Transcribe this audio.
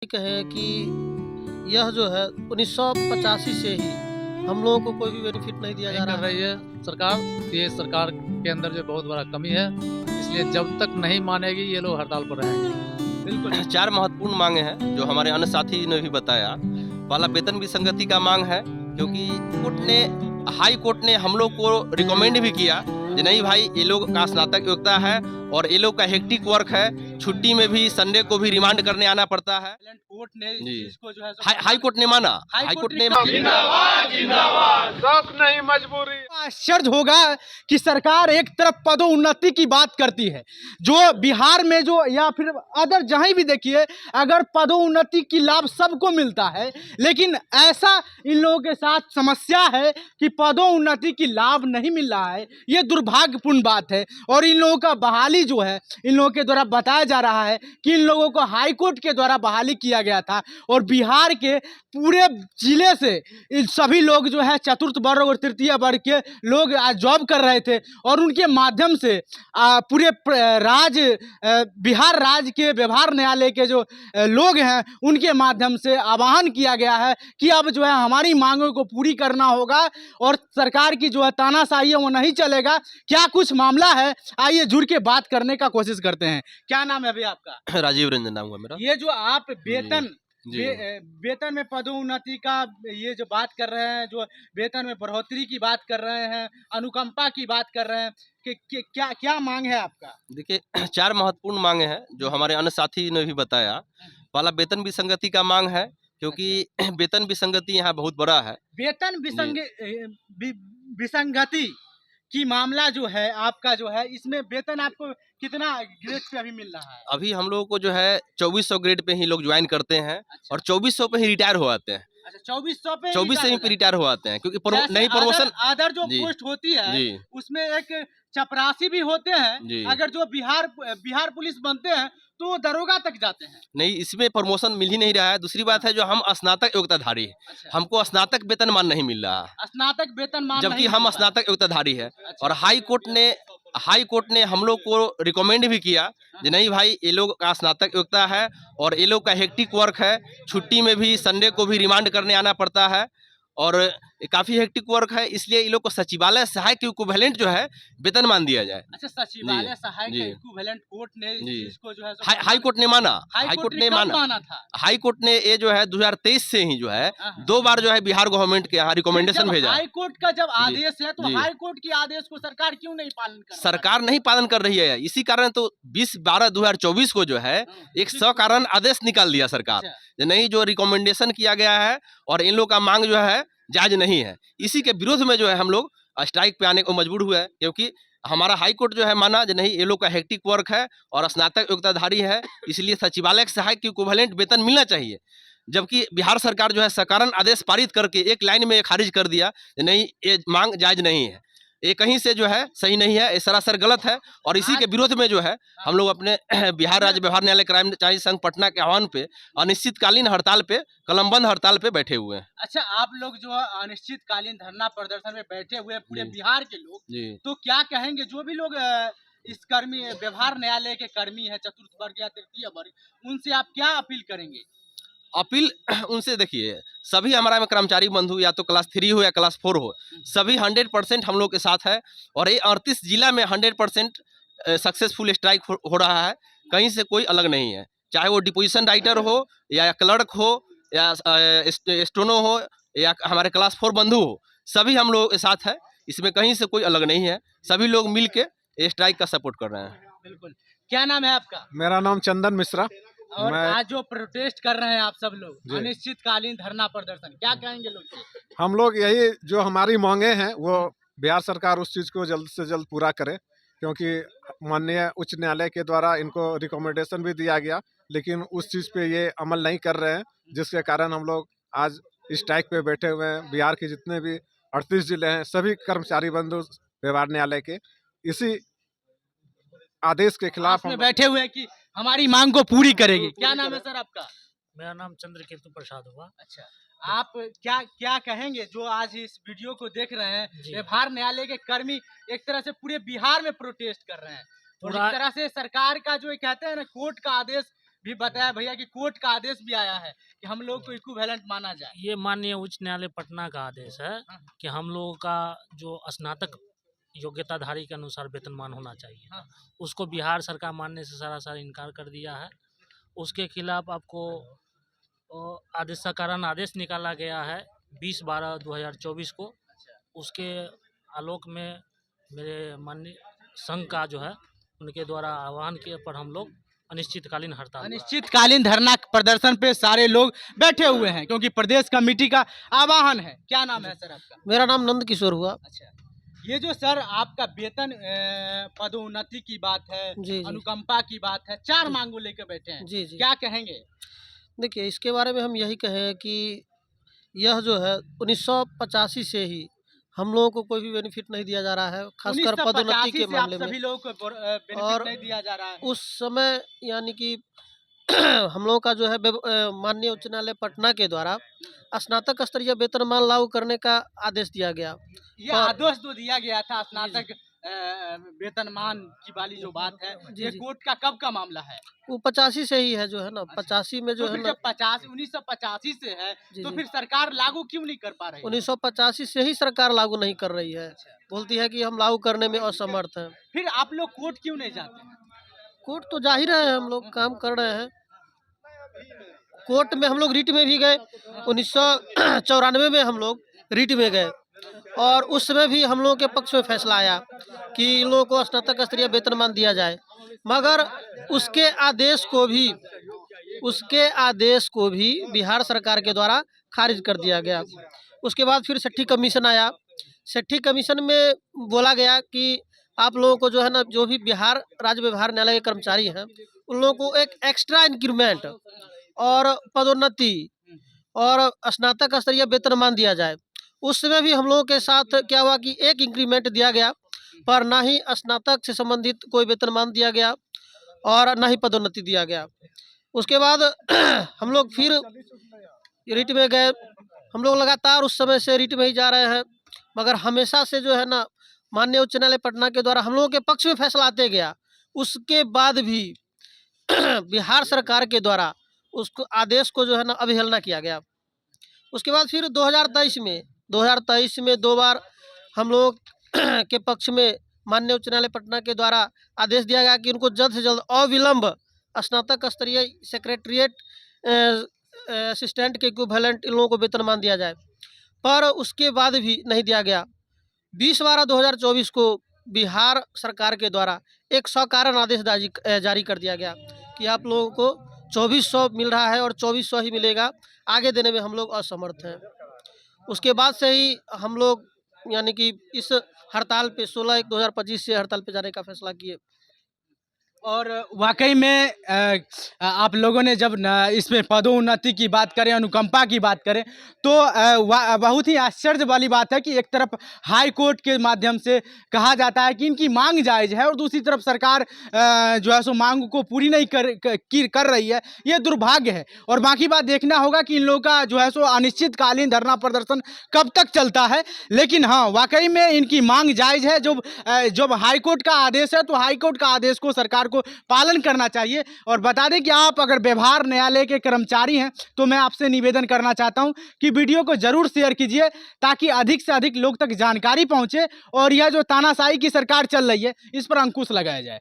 कहें कि यह जो है 1985 से ही हम लोगों को कोई भी बेनिफिट नहीं दिया जा नहीं कर रहा है। रही है सरकार। ये सरकार के अंदर जो बहुत बड़ा कमी है, इसलिए जब तक नहीं मानेगी ये लोग हड़ताल पर रहेंगे। बिल्कुल, 4 महत्वपूर्ण मांगे हैं जो हमारे अन्य साथी ने भी बताया। पहला वेतन विसंगति का मांग है, क्योंकि हाई कोर्ट ने हम लोग को रिकमेंड भी किया कि नहीं भाई, ये लोग का स्नातक योग्यता है और ये लोग का हेक्टिक वर्क है, छुट्टी में भी संडे को भी रिमांड करने आना पड़ता है। कोर्ट ने इस जी। चीज को जो है हाई कोर्ट ने माना, हाई कोर्ट ने शौक नहीं मजबूरी। आश्चर्य होगा कि सरकार एक तरफ पदोन्नति की बात करती है, जो बिहार में जो या फिर अदर जहीं भी देखिए, अगर पदोन्नति की लाभ सबको मिलता है, लेकिन ऐसा इन लोगों के साथ समस्या है कि पदोन्नति की लाभ नहीं मिल रहा है। ये दुर्भाग्यपूर्ण बात है और इन लोगों का बहाली जो है, इन लोगों के द्वारा बताया जा रहा है कि इन लोगों को हाई कोर्ट के द्वारा बहाली किया गया था और बिहार के पूरे जिले से इन सभी लोग जो है चतुर्थ वर्ग और तृतीय वर्ग के लोग आज जॉब कर रहे थे और उनके माध्यम से पूरे बिहार राज्य के व्यवहार न्यायालय के जो लोग हैं उनके माध्यम से आह्वान किया गया है कि अब जो है हमारी मांगों को पूरी करना होगा और सरकार की जो है तानाशाही है वो नहीं चलेगा। क्या कुछ मामला है, आइए जुड़ के बात करने का कोशिश करते हैं। क्या नाम है अभी आपका? राजीव रंजन नाम हुआ मेरा। ये जो आप वेतन जी। वेतन में पदोन्नति का ये जो बात कर रहे हैं, जो वेतन में बढ़ोतरी की बात कर रहे हैं, अनुकंपा की बात कर रहे हैं कि क्या क्या मांग है आपका? देखिए, 4 महत्वपूर्ण मांगे हैं जो हमारे अन्य साथी ने भी बताया। पहला वेतन विसंगति का मांग है, क्योंकि वेतन विसंगति यहाँ बहुत बड़ा है। वेतन विसंगति की मामला जो है आपका जो है, इसमें वेतन आपको कितना ग्रेड पे अभी मिल रहा है? अभी हम लोगों को जो है 2400 ग्रेड पे ही लोग ज्वाइन करते हैं। अच्छा। और 2400 पे ही रिटायर हो आते हैं। अच्छा, 2400 पे 2400 पे रिटायर हो आते हैं, क्योंकि नहीं प्रमोशन अदर जो जी। पोस्ट होती है जी। उसमें एक चपरासी भी होते हैं। अगर जो बिहार पुलिस बनते हैं तो वो दरोगा तक जाते हैं। नहीं, इसमें प्रमोशन मिल ही नहीं रहा है। दूसरी बात है, जो हम स्नातक योग्यताधारी है। अच्छा। हमको स्नातक वेतनमान नहीं मिल रहा है। स्नातक वेतनमान जबकि हम स्नातक योग्यताधारी है। अच्छा। और हाई कोर्ट ने हम लोग को रिकमेंड भी किया कि नहीं भाई, ये लोग का स्नातक योग्यता है और ये लोग का हेक्टिक वर्क है, छुट्टी में भी संडे को भी रिमांड करने आना पड़ता है और काफी हेक्टिक वर्क है, इसलिए ये लोग को सचिवालय सहायक के इक्विवेलेंट जो है वेतनमान दिया जाए। अच्छा, सचिवालय सहायक के इक्विवेलेंट कोर्ट ने इसको जो है हाई कोर्ट ने माना। हाई कोर्ट ने माना था। हाई कोर्ट ने ये जो है 2023 से ही जो है 2 बार जो है बिहार गवर्नमेंट के यहाँ रिकमेंडेशन भेजा। हाई कोर्ट का जब आदेश है तो हाई कोर्ट के आदेश को सरकार क्यों नहीं पालन कर रही? सरकार नहीं पालन कर रही है, इसी कारण तो 20/12/2024 को जो है एक सकारण आदेश निकाल दिया सरकार। नहीं, जो रिकमेंडेशन किया गया है और इन लोग का मांग जो है जायज नहीं है, इसी के विरोध में जो है हम लोग स्ट्राइक पे आने को मजबूर हुए, क्योंकि हमारा हाई कोर्ट जो है माना जो नहीं, ये लोग का हेक्टिक वर्क है और स्नातक योग्यताधारी है, इसलिए सचिवालय के सहायक इक्विवेलेंट वेतन मिलना चाहिए। जबकि बिहार सरकार जो है सकारण आदेश पारित करके एक लाइन में खारिज कर दिया, नहीं ये मांग जायज नहीं है, ये कहीं से जो है सही नहीं है, ये सरासर गलत है। और इसी के विरोध में जो है हम लोग अपने बिहार राज्य व्यवहार न्यायालय कर्मचारी संघ पटना के आह्वान पे अनिश्चितकालीन हड़ताल पे, कलमबंद हड़ताल पे बैठे हुए हैं। अच्छा, आप लोग जो अनिश्चितकालीन धरना प्रदर्शन में बैठे हुए पूरे बिहार के लोग, तो क्या कहेंगे जो भी लोग इस व्यवहार न्यायालय के कर्मी है, चतुर्थ वर्ग या तृतीय वर्ग, उनसे आप क्या अपील करेंगे? अपील उनसे, देखिए, सभी हमारा में कर्मचारी बंधु या तो क्लास 3 हो या क्लास 4 हो, सभी 100% हम लोग के साथ है और ये 38 जिला में 100% सक्सेसफुल स्ट्राइक हो रहा है। कहीं से कोई अलग नहीं है, चाहे वो डिपोजिशन राइटर हो या क्लर्क हो या स्टोनो हो या हमारे क्लास 4 बंधु हो, सभी हम लोग के साथ है, इसमें कहीं से कोई अलग नहीं है। सभी लोग मिल के स्ट्राइक का सपोर्ट कर रहे हैं। बिल्कुल। क्या नाम है आपका? मेरा नाम चंदन मिश्रा। और आज जो प्रोटेस्ट कर रहे हैं आप सब लोग, अनिश्चितकालीन धरना प्रदर्शन, क्या कहेंगे लोग? हम लोग यही जो हमारी मांगे हैं वो बिहार सरकार उस चीज़ को जल्द से जल्द पूरा करे, क्योंकि माननीय उच्च न्यायालय के द्वारा इनको रिकमेंडेशन भी दिया गया, लेकिन उस चीज़ पे ये अमल नहीं कर रहे हैं, जिसके कारण हम लोग आज स्ट्राइक पे बैठे हुए हैं। बिहार के जितने भी 38 जिले हैं, सभी कर्मचारी बंधु व्यवहार न्यायालय के इसी आदेश के खिलाफ हम बैठे हुए हैं कि हमारी मांग को पूरी करेगी। क्या नाम है सर आपका? मेरा नाम चंद्रकेतु प्रसाद हुआ। अच्छा, आप क्या कहेंगे जो आज इस वीडियो को देख रहे हैं? व्यवहार न्यायालय के कर्मी एक तरह से पूरे बिहार में प्रोटेस्ट कर रहे हैं और एक तरह से सरकार का जो कहते हैं ना, कोर्ट का आदेश भी बताया भैया कि कोर्ट का आदेश भी आया है कि हम लोग को इक्विवेलेंट माना जाए। ये माननीय उच्च न्यायालय पटना का आदेश है कि हम लोगों का जो स्नातक योग्यताधारी के अनुसार वेतनमान होना चाहिए हाँ। उसको बिहार सरकार मानने से सरासर इनकार कर दिया है। उसके खिलाफ आपको आदेश कारण आदेश निकाला गया है 20/12/2024 को। उसके आलोक में मेरे माननीय संघ का जो है उनके द्वारा आह्वान के पर हम लोग अनिश्चितकालीन हड़ताल अनिश्चितकालीन धरना प्रदर्शन पे सारे लोग बैठे हुए हैं क्योंकि प्रदेश कमेटी का आह्वान है। क्या नाम है सर आपका? मेरा नाम नंद किशोर हुआ। अच्छा, ये जो सर आपका वेतन पदोन्नति की बात है, जी, जी। अनुकंपा की बात है, 4 मांगों लेकर बैठे हैं, जी, जी। क्या कहेंगे? देखिए, इसके बारे में हम यही कहें कि यह जो है 1985 से ही हम लोगों को कोई भी बेनिफिट नहीं दिया जा रहा है, खासकर पदोन्नति 1985 के से आप मामले में। सभी लोगों को बेनिफिट और नहीं दिया जा रहा है। उस समय यानी कि हम लोगों का जो है माननीय उच्च न्यायालय पटना के द्वारा स्नातक स्तरीय वेतनमान लागू करने का आदेश दिया गया। ये और- आदेश तो दिया गया था स्नातक वेतनमान की वाली जो बात है, जी, ये जी। कोर्ट का कब का मामला है? वो 85 से ही है जो है ना, 85 में जो तो है फिर ना, जब 1985 से है जी, तो जी। फिर सरकार लागू क्यों नहीं कर पा रही है? 1985 से ही सरकार लागू नहीं कर रही है। बोलती है कि हम लागू करने में असमर्थ हैं। फिर आप लोग कोर्ट क्यों नहीं जाते हैं? कोर्ट तो जा ही रहे हैं, हम लोग काम कर रहे हैं। कोर्ट में हम लोग रिट में भी गए, 1994 में हम लोग रिट में गए और उस समय भी हम लोगों के पक्ष में फैसला आया कि इन लोगों को स्नातक स्तरीय वेतनमान दिया जाए, मगर उसके आदेश को भी बिहार सरकार के द्वारा खारिज कर दिया गया। उसके बाद फिर छठी कमीशन आया। छठी कमीशन में बोला गया कि आप लोगों को जो है ना, जो भी बिहार राज्य व्यवहार न्यायालय के कर्मचारी हैं, उन लोगों को एक एक्स्ट्रा इंक्रीमेंट और पदोन्नति और स्नातक स्तरीय वेतनमान दिया जाए। उस समय भी हम लोगों के साथ क्या हुआ कि एक इंक्रीमेंट दिया गया, पर ना ही स्नातक से संबंधित कोई वेतनमान दिया गया और ना ही पदोन्नति दिया गया। उसके बाद हम लोग फिर रिट में गए। हम लोग लगातार उस समय से रिट में ही जा रहे हैं, मगर हमेशा से जो है ना, माननीय उच्च न्यायालय पटना के द्वारा हम लोगों के पक्ष में फैसला आते गया। उसके बाद भी बिहार सरकार के द्वारा उसको आदेश को जो है ना अवहेलना किया गया। उसके बाद फिर 2023 में 2 बार हम लोग के पक्ष में माननीय उच्च न्यायालय पटना के द्वारा आदेश दिया गया कि उनको जल्द से जल्द अविलंब स्नातक स्तरीय सेक्रेटरिएट असिस्टेंट के इक्विवेलेंट इन लोगों को वेतनमान दिया जाए, पर उसके बाद भी नहीं दिया गया। 20/12/2024 को बिहार सरकार के द्वारा एक सकारण आदेश जारी कर दिया गया कि आप लोगों को 2400 मिल रहा है और 2400 ही मिलेगा, आगे देने में हम लोग असमर्थ हैं। उसके बाद से ही हम लोग यानी कि इस हड़ताल पे 16/1/2025 से हड़ताल पे जाने का फैसला किए। और वाकई में आप लोगों ने जब इसमें पदोन्नति की बात करें, अनुकंपा की बात करें, तो बहुत ही आश्चर्य वाली बात है कि एक तरफ हाई कोर्ट के माध्यम से कहा जाता है कि इनकी मांग जायज़ है और दूसरी तरफ सरकार जो है सो मांग को पूरी नहीं कर रही है। ये दुर्भाग्य है और बाकी बात देखना होगा कि इन लोगों का जो है सो अनिश्चितकालीन धरना प्रदर्शन कब तक चलता है। लेकिन हाँ, वाकई में इनकी मांग जायज़ है। जब हाई कोर्ट का आदेश है तो हाई कोर्ट का आदेश को सरकार को पालन करना चाहिए। और बता दें कि आप अगर व्यवहार न्यायालय के कर्मचारी हैं तो मैं आपसे निवेदन करना चाहता हूं कि वीडियो को जरूर शेयर कीजिए ताकि अधिक से अधिक लोग तक जानकारी पहुंचे और यह जो तानाशाही की सरकार चल रही है इस पर अंकुश लगाया जाए।